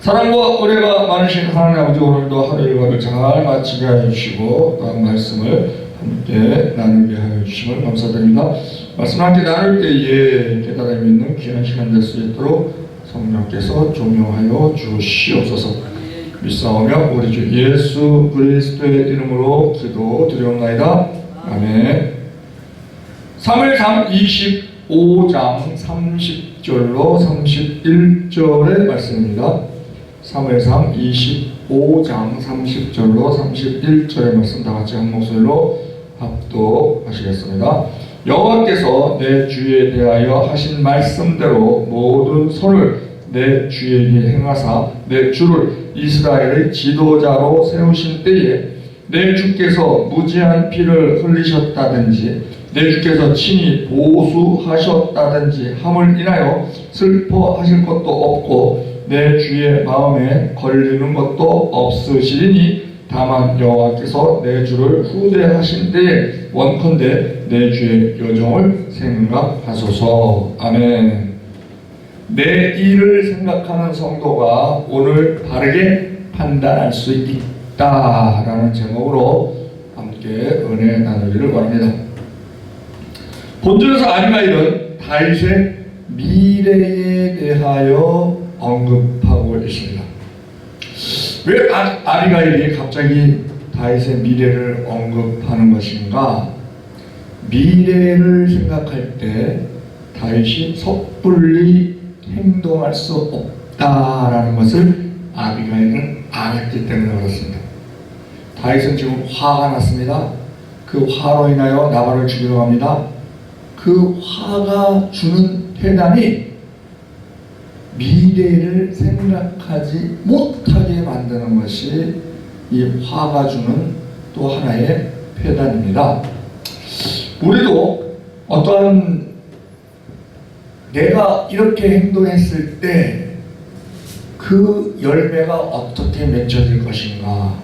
사랑과 은혜가 많으신 하나님 아버지, 오늘도 하루 일과를 잘 마치게 하여 주시고 또한 말씀을 함께 나누게 하여 주심을 감사드립니다. 말씀 함께 나눌 때에 깨달음이 있는 귀한 시간 될 수 있도록 성령께서 종용하여 주시옵소서. 믿사오며 우리 주 예수 그리스도의 이름으로 기도드리옵나이다. 아멘. 사무엘상 25장 30절로 31절의 말씀입니다. 사무엘상 25장 30절로 31절의 말씀 다같이 한 목소리로 합독하시겠습니다. 여호와께서 내 주에 대하여 하신 말씀대로 모든 선을 내 주에게 행하사 내 주를 이스라엘의 지도자로 세우신 때에 내 주께서 무지한 피를 흘리셨다든지 내 주께서 친히 보수하셨다든지 함을 인하여 슬퍼하실 것도 없고 내 주의 마음에 걸리는 것도 없으시리니 다만 여호와께서 내 주를 후대하신 때에 원컨대 내 주의 여정을 생각하소서. 아멘. 내 일을 생각하는 성도가 오늘 바르게 판단할 수 있다라는 제목으로 함께 은혜 나누기를 바랍니다. 본문에서 아비가일은 다윗의 미래에 대하여 언급하고 있습니다. 왜 아비가일이 갑자기 다윗의 미래를 언급하는 것인가? 미래를 생각할 때 다윗이 섣불리 행동할 수 없다라는 것을 아비가일은 알았기 때문에 그렇습니다. 다윗은 지금 화가 났습니다. 그 화로 인하여 나발을 죽이러 갑니다. 그 화가 주는 패단이 미래를 생각하지 못하게 만드는 것이 이 화가 주는 또 하나의 패단입니다. 우리도 어떠한 내가 이렇게 행동했을 때 그 열매가 어떻게 맺혀질 것인가,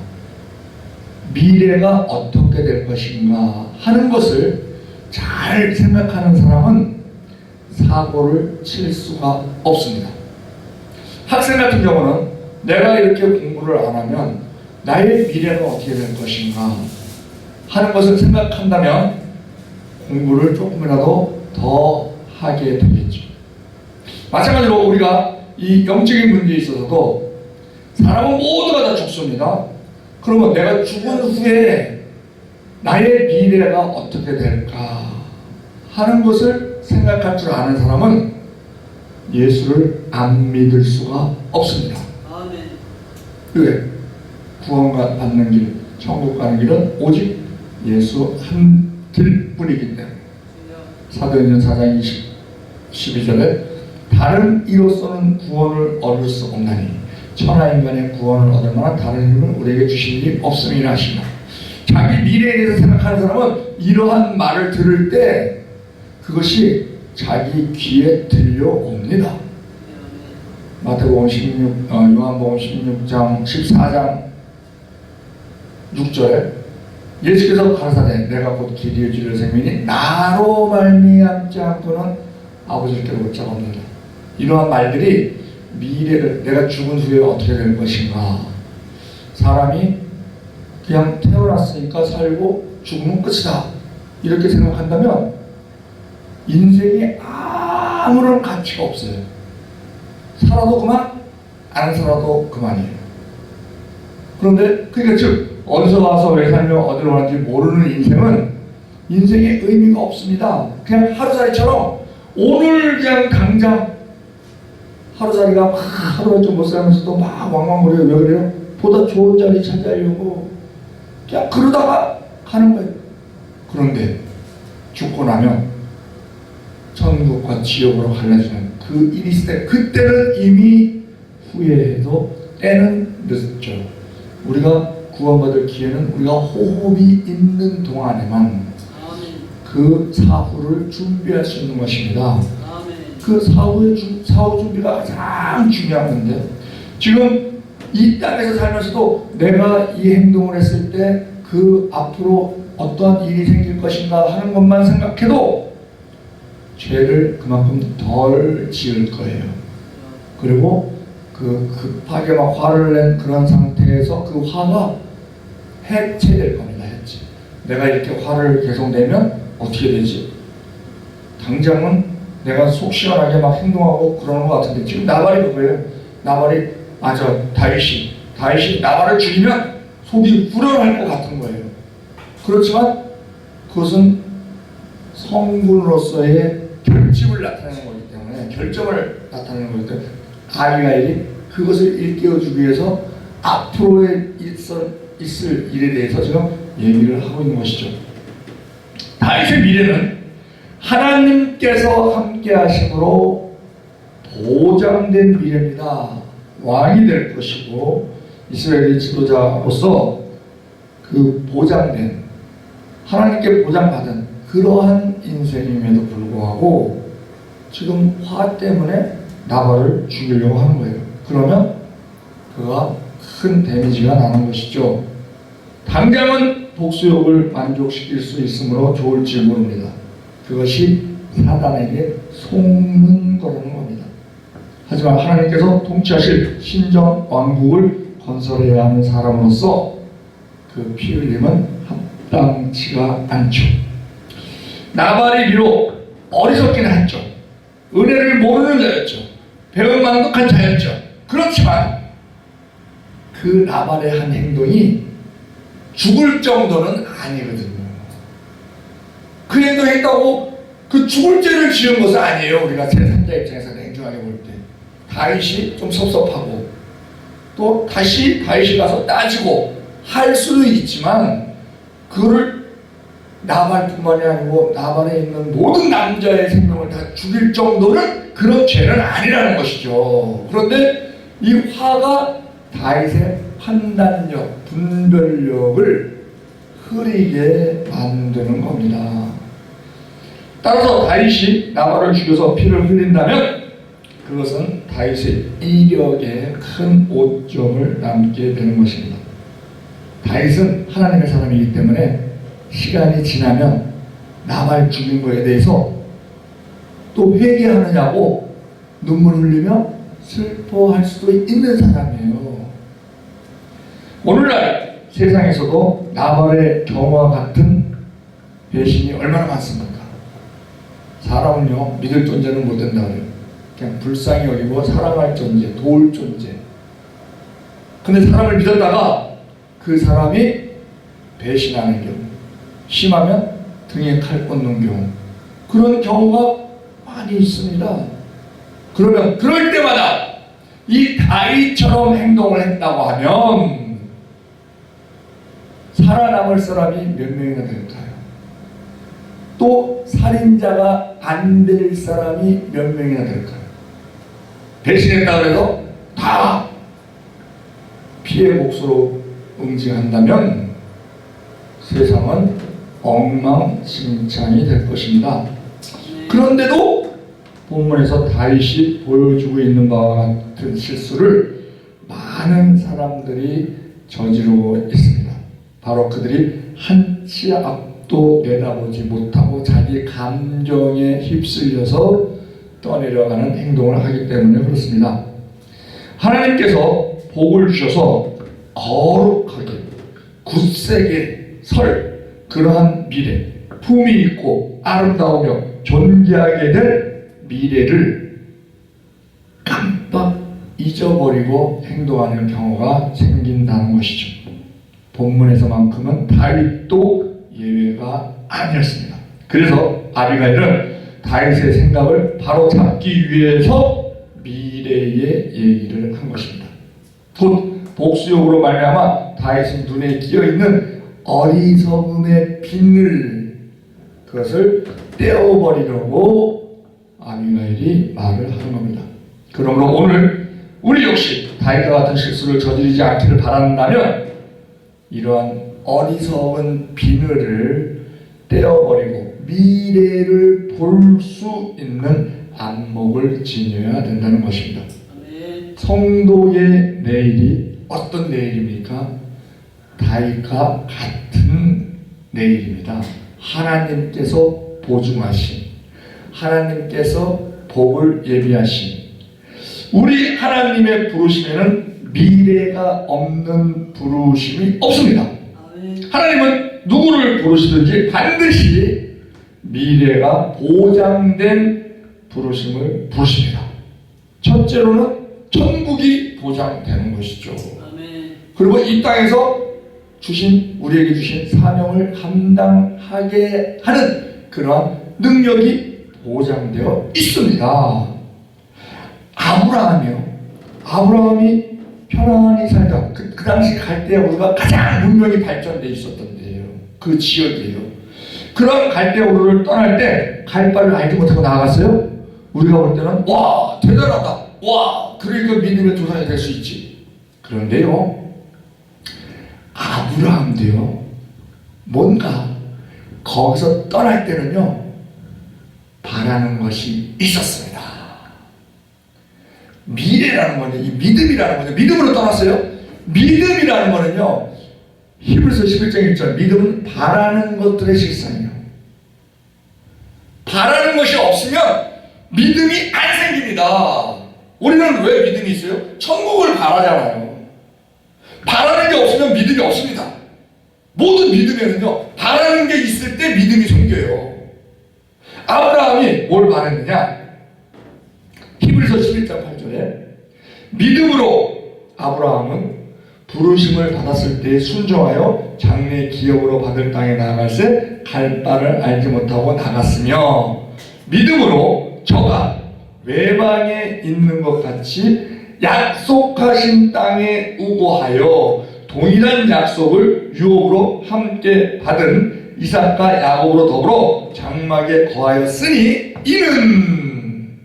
미래가 어떻게 될 것인가 하는 것을 잘 생각하는 사람은 사고를 칠 수가 없습니다. 학생 같은 경우는 내가 이렇게 공부를 안 하면 나의 미래는 어떻게 될 것인가 하는 것을 생각한다면 공부를 조금이라도 더 하게 되겠죠. 마찬가지로 우리가 이 영적인 문제에 있어서도 사람은 모두가 다 죽습니다. 그러면 내가 죽은 후에 나의 미래가 어떻게 될까 하는 것을 생각할 줄 아는 사람은 예수를 안 믿을 수가 없습니다. 아멘. 왜? 구원 받는 길, 천국 가는 길은 오직 예수 한 길뿐이기 때문에. 사도행전 4장 12절에 다른 이로서는 구원을 얻을 수 없나니 천하인간의 구원을 얻을 만한 다른 힘을 우리에게 주신 일이 없음이라 하시나. 자기 미래에 대해서 생각하는 사람은 이러한 말을 들을 때 그것이 자기 귀에 들려옵니다. 마태복음 요한복음 16장 14장 6절에 예수께서 가라사대 내가 곧 길이요 진리요 생명이니 나로 말미암지 않고는 아버지께로 올 자가 없느니라. 이러한 말들이 미래를, 내가 죽은 후에 어떻게 될 것인가, 사람이 그냥 태어났으니까 살고 죽으면 끝이다 이렇게 생각한다면 인생에 아무런 가치가 없어요. 살아도 그만, 안 살아도 그만이에요. 그런데 그러니까 즉 어디서 와서 왜 살며 어디로 가는지 모르는 인생은 인생에 의미가 없습니다. 그냥 하루살이처럼 오늘 그냥 당장 하루살이가 막 하루밖에 못 살면서도 막 왕왕거려요. 왜 그래요? 보다 좋은 자리 찾아려고 그냥 그러다가 가는 거예요. 그런데 죽고 나면 천국과 지옥으로 갈라지는 그 일이 있을 때 그때는 이미 후회해도 때는 늦죠. 우리가 구원받을 기회는 우리가 호흡이 있는 동안에만 그 사후를 준비할 수 있는 것입니다. 그 사후 준비가 가장 중요한 건데, 지금 이 땅에서 살면서도 내가 이 행동을 했을 때 그 앞으로 어떠한 일이 생길 것인가 하는 것만 생각해도 죄를 그만큼 덜 지을 거예요. 그리고 그 급하게 막 화를 낸 그런 상태에서 그 화가 해체될 겁니다. 해체. 내가 이렇게 화를 계속 내면 어떻게 되지? 당장은 내가 속 시원하게 막 행동하고 그러는 것 같은데 지금 나발이 그거예요. 나발이 다윗이 나발을 죽이면 속이 후련할 것 같은 거예요. 그렇지만 그것은 성군으로서의 결집을 나타내는 거기 때문에 결점을 나타내는 거기 때문에 아비가일이 그것을 일깨워주기 위해서 앞으로에 있을 일에 대해서 지금 얘기를 하고 있는 것이죠. 다윗의 미래는 하나님께서 함께 하심으로 보장된 미래입니다. 왕이 될 것이고 이스라엘의 지도자로서 그 보장된 하나님께 보장받은 그러한 인생임에도 불구하고 지금 화 때문에 나발을 죽이려고 하는 거예요. 그러면 그가 큰 데미지가 나는 것이죠. 당장은 복수욕을 만족시킬 수 있으므로 좋을지 모릅니다. 그것이 사단에게 속는 거라는 겁니다. 하지만 하나님께서 통치하실 신정 왕국을 건설해야 하는 사람으로서 그 피 흘림은 합당치가 않죠. 나발이 비록 어리석긴 했죠. 은혜를 모르는 자였죠. 배은망덕한 자였죠. 그렇지만 그 나발의 한 행동이 죽을 정도는 아니거든요. 그 행동했다고 그 죽을 죄를 지은 것은 아니에요. 우리가 제3자 입장에서 냉정하게 볼 때 다윗이 좀 섭섭하고 또 다시 다윗이 가서 따지고 할 수도 있지만 그를 나발뿐만이 아니고 나발에 있는 모든 남자의 생명을 다 죽일 정도는 그런 죄는 아니라는 것이죠. 그런데 이 화가 다윗의 판단력, 분별력을 흐리게 만드는 겁니다. 따라서 다윗이 나발을 죽여서 피를 흘린다면 그것은 다윗의 이력에 큰 오점을 남게 되는 것입니다. 다윗은 하나님의 사람이기 때문에 시간이 지나면 나발 죽인 것에 대해서 또 회개하느냐고 눈물 흘리며 슬퍼할 수도 있는 사람이에요. 오늘날 세상에서도 나발의 경우와 같은 배신이 얼마나 많습니까? 사람은요 믿을 존재는 못 된다 그래요. 그냥 불쌍히 여기고 사랑할 존재, 도울 존재. 근데 사람을 믿었다가 그 사람이 배신하는 경우, 심하면 등에 칼 꽂는 경우, 그런 경우가 많이 있습니다. 그러면 그럴 때마다 이 다윗처럼 행동을 했다고 하면 살아남을 사람이 몇 명이나 될까요? 또 살인자가 안 될 사람이 몇 명이나 될까요? 배신했다고 해서 다 피해 몫으로 응징한다면 세상은 엉망진창이 될 것입니다. 그런데도 본문에서 다윗이 보여주고 있는 바와 같은 실수를 많은 사람들이 저지르고 있습니다. 바로 그들이 한치 앞도 내다보지 못하고 자기 감정에 휩쓸려서 떠내려가는 행동을 하기 때문에 그렇습니다. 하나님께서 복을 주셔서 거룩하게 굳세게 설 그러한 미래, 품이 있고 아름다우며 존귀하게 될 미래를 깜빡 잊어버리고 행동하는 경우가 생긴다는 것이죠. 본문에서만큼은 다윗도 예외가 아니었습니다. 그래서 아비가일은 다윗의 생각을 바로잡기 위해서 미래의 얘기를 한 것입니다. 곧 복수욕으로 말미암아 다윗의 눈에 끼어있는 어리석음의 비늘, 그것을 떼어버리려고 아비가일이 말을 하는 겁니다. 그러므로 오늘 우리 역시 다윗과 같은 실수를 저지르지 않기를 바란다면 이러한 어리석은 비늘을 떼어버리고 미래를 볼 수 있는 안목을 지녀야 된다는 것입니다. 성도의 내일이 어떤 내일입니까? 다윗과 같은 내일입니다. 하나님께서 보증하신, 하나님께서 복을 예비하신, 우리 하나님의 부르심에는 미래가 없는 부르심이 없습니다. 하나님은 누구를 부르시든지 반드시 미래가 보장된 부르심을 부르십니다. 첫째로는 천국이 보장되는 것이죠. 그리고 이 땅에서 우리에게 주신 사명을 감당하게 하는 그러한 능력이 보장되어 있습니다. 아브라함이 편안히 살다 그 당시 갈대우르가 가장 문명이 발전되어 있었던 데예요. 그 지역이에요. 그런 갈대우르를 떠날 때 갈 바를 알지 못하고 나아갔어요. 우리가 볼 때는 와 대단하다. 와 그러니까 믿음의 조상이 될 수 있지. 그런데요, 아브라함도요, 뭔가 거기서 떠날 때는요 바라는 것이 있었습니다. 미래라는 거는 이 믿음이라는 거죠. 믿음으로 떠났어요. 믿음이라는 거는요, 히브리서 11장 1절, 믿음은 바라는 것들의 실상이에요. 바라는 것이 없으면 믿음이 안 생깁니다. 우리는 왜 믿음이 있어요? 천국을 바라잖아요. 바라는 게 없으면 믿음이 없습니다. 모든 믿음에는요, 바라는 게 있을 때 믿음이 생겨요. 아브라함이 뭘 바랬느냐? 히브리서 11장 8절에 믿음으로 아브라함은 부르심을 받았을 때 순종하여 장래 기업으로 받을 땅에 나아갈새 갈 바를 알지 못하고 나갔으며, 믿음으로 저가 외방에 있는 것 같이 약속하신 땅에 우고하여 동일한 약속을 유업으로 함께 받은 이삭과 야곱으로 더불어 장막에 거하였으니 이는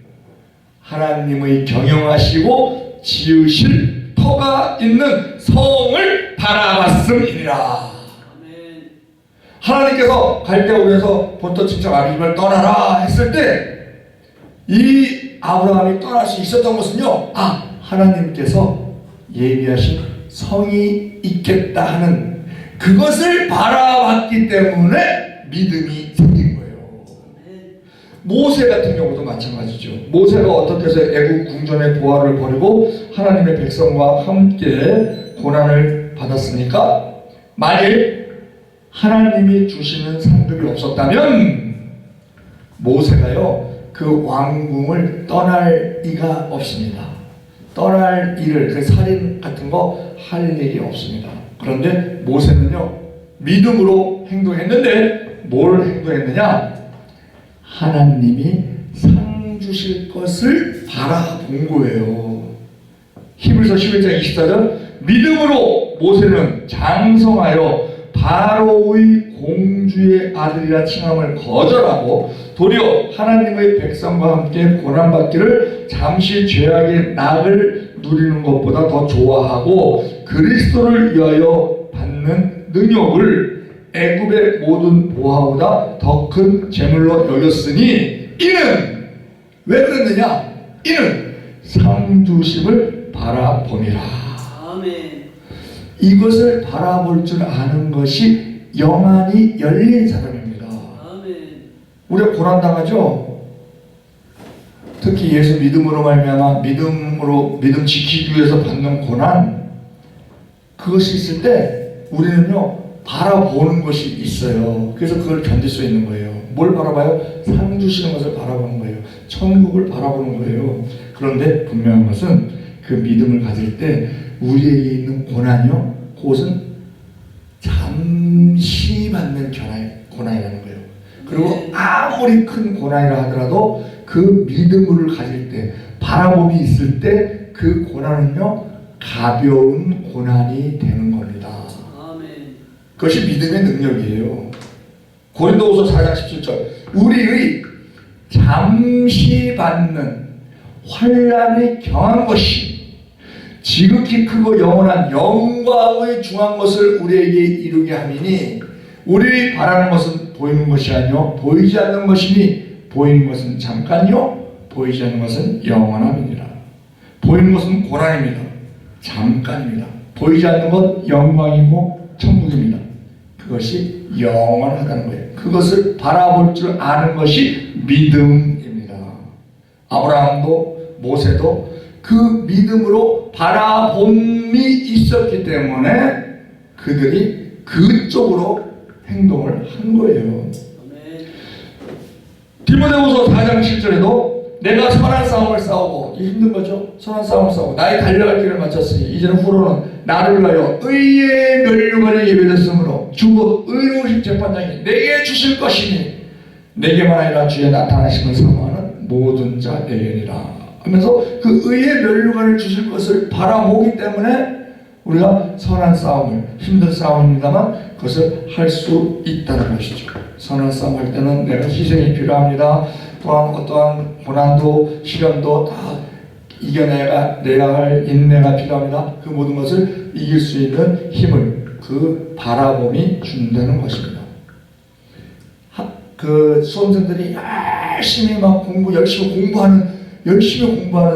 하나님의 경영하시고 지으실 터가 있는 성을 바라봤음이니라. 하나님께서 갈대우르에서 본토 친척 아비집을 떠나라 했을 때 이 아브라함이 떠날 수 있었던 것은요, 하나님께서 예비하신 성이 있겠다 하는 그것을 바라봤기 때문에 믿음이 생긴 거예요. 모세 같은 경우도 마찬가지죠. 모세가 어떻게 해서 애국 궁전의 보화를 버리고 하나님의 백성과 함께 고난을 받았습니까? 만일 하나님이 주시는 상급이 없었다면 모세가요 그 왕궁을 떠날 이가 없습니다. 떠날 일을, 그 살인 같은 거 할 일이 없습니다. 그런데 모세는요 믿음으로 행동했는데 뭘 행동했느냐? 하나님이 상 주실 것을 바라본 거예요. 히브리서 11장 24절, 믿음으로 모세는 장성하여 바로의 공주의 아들이라 칭함을 거절하고 도리어 하나님의 백성과 함께 고난받기를 잠시 죄악의 낙을 누리는 것보다 더 좋아하고 그리스도를 위하여 받는 능력을 애굽의 모든 보화보다 더 큰 재물로 여겼으니 이는 왜 그랬느냐? 이는 상주심을 바라봄이라. 아멘. 이것을 바라볼 줄 아는 것이 영안이 열린 사람입니다. 아멘. 우리가 고난당하죠? 특히 예수 믿음으로 말미암아 믿음 지키기 위해서 받는 고난, 그것이 있을 때 우리는요 바라보는 것이 있어요. 그래서 그걸 견딜 수 있는 거예요. 뭘 바라봐요? 상 주시는 것을 바라보는 거예요. 천국을 바라보는 거예요. 그런데 분명한 것은 그 믿음을 가질 때 우리에게 있는 고난이요, 그것은 잠시 받는 고난이라는 거예요. 그리고 아무리 큰 고난이라 하더라도 그 믿음을 가질 때, 바라봄이 있을 때 그 고난은요 가벼운 고난이 되는 겁니다. 그것이 믿음의 능력이에요. 고린도후서 4장 17절, 우리의 잠시 받는 환난이 경한 것이 지극히 크고 영원한 영광의 중한 것을 우리에게 이루게 함이니 우리 바라는 것은 보이는 것이 아니요 보이지 않는 것이니 보이는 것은 잠깐요 보이지 않는 것은 영원함이니라. 보이는 것은 고난입니다. 잠깐입니다. 보이지 않는 것 영광이고 천국입니다. 그것이 영원하다는 거예요. 그것을 바라볼 줄 아는 것이 믿음입니다. 아브라함도 모세도 그 믿음으로 바라봄이 있었기 때문에 그들이 그쪽으로 행동을 한 거예요. 디모데후서 4장 7절에도 내가 선한 싸움을 싸우고, 힘든 거죠. 선한 싸움을 싸우고 나의 달려갈 길을 마쳤으니 이제는 후로는 나를 위하여 의의 면류관이 예배됐으므로 주곧 의로우신 재판장이 내게 주실 것이니 내게만 아니라 주의 나타나심을 사모하는 모든 자 내게니라 하면서 그 의의 면류관을 주실 것을 바라보기 때문에 우리가 선한 싸움을, 힘든 싸움입니다만 그것을 할 수 있다는 것이죠. 선한 싸움 할 때는 내가 희생이 필요합니다. 또한 어떠한 고난도 시련도 다 이겨내야 할 인내가 필요합니다. 그 모든 것을 이길 수 있는 힘을 그 바라봄이 준다는 것입니다. 그 수험생들이 열심히 공부하는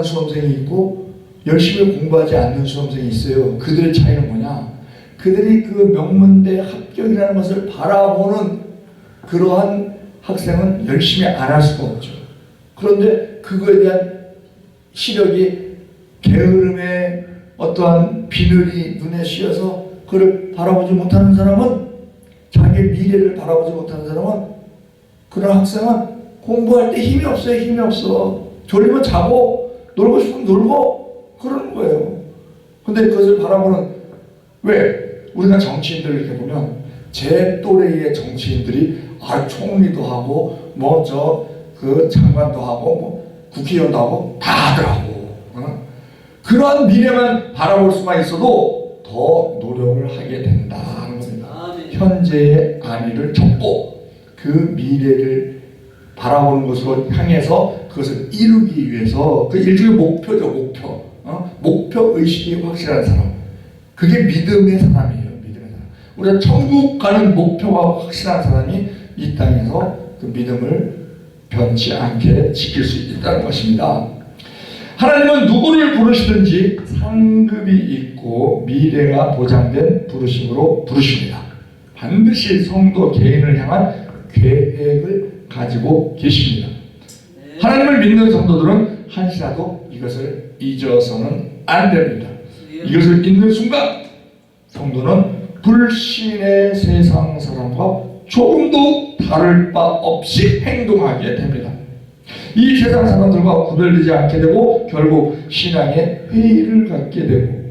수험생이 있고 열심히 공부하지 않는 수험생이 있어요. 그들의 차이는 뭐냐? 그들이 그 명문대 합격이라는 것을 바라보는 그러한 학생은 열심히 안 할 수가 없죠. 그런데 그거에 대한 시력이 게으름에 어떠한 비늘이 눈에 씌어서 그걸 바라보지 못하는 사람은, 자기의 미래를 바라보지 못하는 사람은, 그런 학생은 공부할 때 힘이 없어요. 힘이 없어. 졸리면 자고 놀고 싶으면 놀고 그러는 거예요. 근데 그것을 바라보는, 왜? 우리가 정치인들을 이렇게 보면 제 또래의 정치인들이 총리도 하고 그 장관도 하고 국회의원도 하고 다 하더라고. 그러한 미래만 바라볼 수만 있어도 더 노력을 하게 된다는 겁니다. 현재의 안위를 접고 그 미래를 바라보는 것으로 향해서 그것을 이루기 위해서, 그 일종의 목표죠. 목표 의식이 확실한 사람, 그게 믿음의 사람이에요. 믿음의 사람. 우리가 천국 가는 목표가 확실한 사람이 이 땅에서 그 믿음을 변치 않게 지킬 수 있다는 것입니다. 하나님은 누구를 부르시든지 상급이 있고 미래가 보장된 부르심으로 부르십니다. 반드시 성도 개인을 향한 계획을 가지고 계십니다. 하나님을 믿는 성도들은 한시라도 이것을 잊어서는 안 됩니다. 이것을 잊는 순간 성도는 불신의 세상 사람과 조금도 다를 바 없이 행동하게 됩니다. 이 세상 사람들과 구별되지 않게 되고 결국 신앙에 회의를 갖게 되고,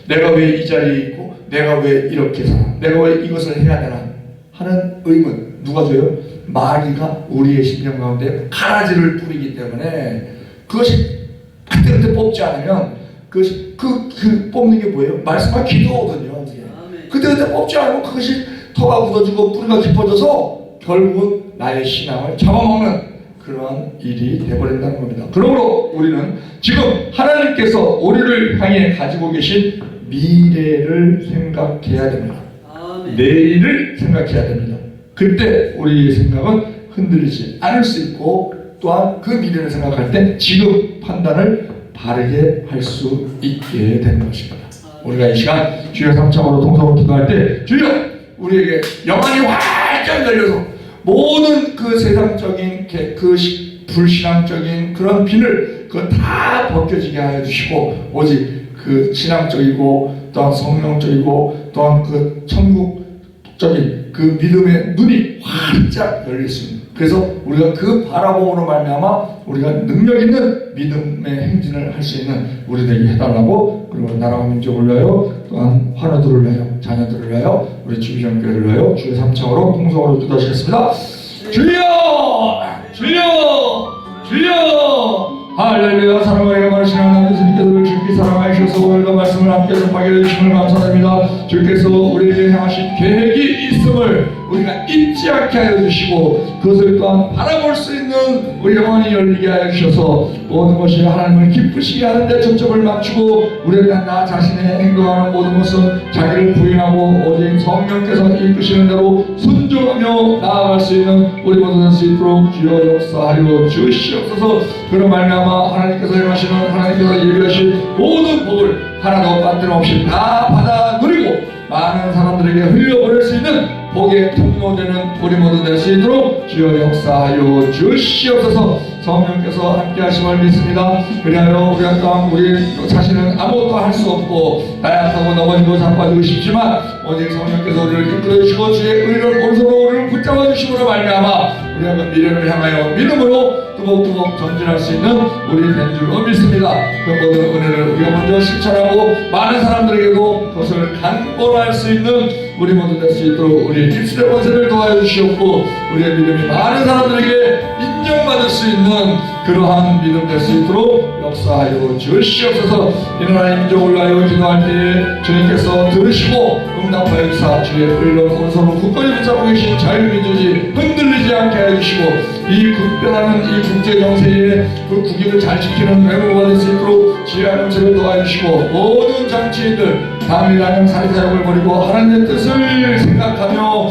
내가 왜 이 자리에 있고 내가 왜 이렇게 살아, 내가 왜 이것을 해야 되나 하는 의문 누가 줘요? 마귀가 우리의 심령 가운데 가라지를 뿌리기 때문에 그것이 그때그때 뽑지 않으면 그것이 그 뽑는 게 뭐예요? 말씀과 기도거든요. 그때그때 뽑지 않으면 그것이 터가 굳어지고 뿌리가 깊어져서 결국은 나의 신앙을 잡아먹는 그러한 일이 되어버린다는 겁니다. 그러므로 우리는 지금 하나님께서 우리를 향해 가지고 계신 미래를 생각해야 됩니다. 내일을 생각해야 됩니다. 그때 우리의 생각은 흔들리지 않을 수 있고, 또한 그 미래를 생각할 때 지금 판단을 바르게 할 수 있게 되는 것입니다. 우리가 이 시간 주여 3차원으로 통성으로 기도할 때, 주여 우리에게 영안이 활짝 열려서 모든 그 세상적인 그 불신앙적인 그런 비늘 그거 다 벗겨지게 하여 주시고, 오직 그 신앙적이고 또한 성령적이고 또한 그 천국적인 그 믿음의 눈이 활짝 열렸습니다. 그래서 우리가 그 바라봄으로 말미암아 우리가 능력 있는 믿음의 행진을 할 수 있는 우리 되게 해달라고, 그리고 나라와 민족을 위하여 또한 환우들을 위하여 자녀들을 위하여 우리 주비전교회를 위하여 주의 3차원으로 통성으로 기도하시겠습니다. 주여! 주여! 주여! 할렐루야. 사랑과 영광하시는 하나님 예수님께서 주께 사랑하셔서 오늘도 말씀을 함께 접하게 해주심을 감사드립니다. 주께서 우리에게 향하신 계획이 있음을 우리가 잊지 않게 하여 주시고, 그것을 또한 바라볼 수 있는 우리 영혼이 열리게 하여 주셔서 모든 것이 하나님을 기쁘시게 하는데 초점을 맞추고, 우리가 나 자신의 행동하는 모든 것은 자기를 부인하고 오직 성령께서 이끄시는 대로 순종하며 나아갈 수 있는 우리 모두 될 수 있도록 주여 역사하여 주시옵소서. 그런 말미암아 하나님께서 행하시는, 하나님께서 예비하신 모든 복을 하나도 빠짐없이 다 받아 누리고 많은 사람들에게 흘려보낼 수 있는 복의 통로되는 우리 모두 될 수 있도록 주여 역사하여 주시옵소서. 성령께서 함께 하심을 믿습니다. 그리하여 우리가 또한 우리 자신은 아무것도 할 수 없고 나약하고 넘어지고 자빠지고 싶지만 오직 성령께서 우리를 이끌어 주시고 주의 의를 오른손으로 우리를 붙잡아 주심으로 말미암아 우리가 그 미래를 향하여 믿음으로 뚜벅뚜벅 전진할 수 있는 우리 된 줄로 믿습니다. 그 모든 은혜를 우리가 먼저 실천하고 많은 사람들에게도 그것을 간권할 수 있는 우리 모두 될 수 있도록 우리의 입술의 권세를 도와여 주시옵고 우리의 믿음이 많은 사람들에게 인정받을 수 있는 그러한 믿음 될 수 있도록 역사하여 주시옵소서. 이 나라의 민족을 위하여 기도할 때에 주님께서 들으시고 응답하여 주사 주의 의로운 오른손을 굳건히 붙잡고 계신 자유민족이 흔들리지 않게 해주시고 이 급변하는 이 국제 정세에 그 국익을 잘 지키는 외무가 될 수 있도록 지혜와 능력을 도와주시고 모든 정치인들 당이라는 사리사욕을 버리고 하나님의 뜻을 생각하며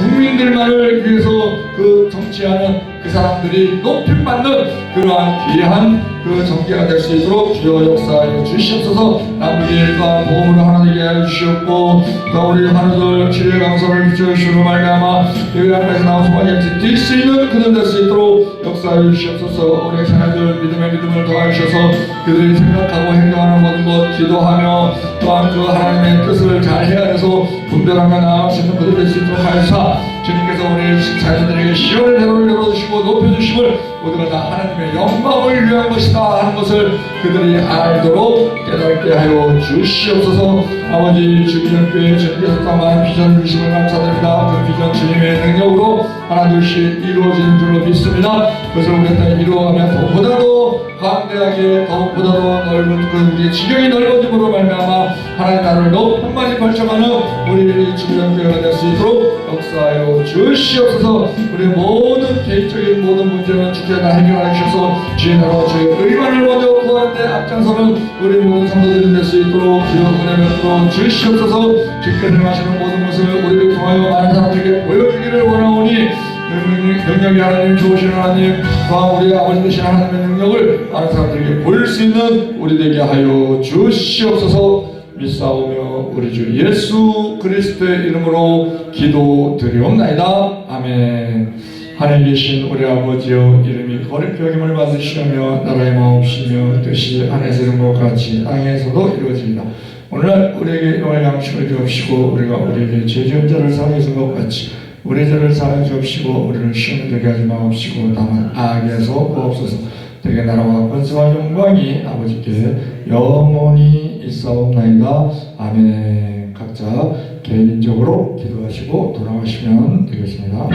국민들만을 위해서 그 정치하는 그 사람들이 높임받는 그러한 귀한 그 정계가 될 수 있도록 주여 역사하여 주시옵소서. 남은 일과 보험으로 하나 되게 하여 주시옵고 또 우리 하나들 치료의 강서를 비춰주시로 말미암아 여기 앞에서 나온 소망같이 뛸 수 있는 그들 될 수 있도록 역사하여 주시옵소서. 우리 자녀들 믿음의 믿음을 더하여 주셔서 그들이 생각하고 행동하는 모든 것 기도하며 또한 그 하나님의 뜻을 잘 헤아려서 분별하며 나아갈 수 있는 그들 될 수 있도록 하여사 주님께서 우리 자녀들에게 시원의 대로를 열어주시고 높여주심을 모두가 다 하나님의 영광을 위한 것이다 하는 것을 그들이 알도록 깨닫게 하여 주시옵소서. 아버지 주기전교회 주님께서 더 많은 비전을 주심을 감사드립니다. 그 비전 주님의 능력으로 하나둘씩 이루어지는 줄로 믿습니다. 그것을 우리가 이루어가면 더보다도 광대하게 더보다도 넓은 그 우리의 지경이 넓어짐으로 말미암아 하나님 나라를 더 한마디 펼쳐가는 우리 주기전교회가 될 수 있도록 역사하여 주시옵소서. 우리 모든 개인적인 모든 문제는 주께서 해결하여 주셔서 주의 나라와 주의 의만을 먼저 구하는 데 앞장서는 우리 모든 성도들이 될 수 있도록 기도 은혜로 주시옵소서. 주께서 행하시는 모든 것을 우리를 통하여 많은 사람들에게 보여주기를 원하오니 능력이 하나님 좋으신 하나님 또한 우리 아버지 되신 하나님의 능력을 많은 사람들에게 보일 수 있는 우리 되게 하여 주시옵소서. 믿사오며 우리 주 예수 그리스도의 이름으로 기도드리옵나이다. 아멘. 하늘에 계신 우리 아버지여 이름이 거룩히 여김을 받으시며 나라의 마음이시며 뜻이 하늘에서 이룬 것 같이 땅에서도 이루어집니다. 오늘날 우리에게 영원의 양식을 주옵시고 우리가 우리에게 죄 지은 자를 사하여 준 것 같이 우리 죄를 사하여 주옵시고 우리를 시험에 들게 하지 마옵시고 다만 악에서 구하옵소서. 되게 나라와 권세와 영광이 아버지께 영원히 있사옵나이다. 아멘. 각자 개인적으로 기도하시고 돌아가시면 되겠습니다.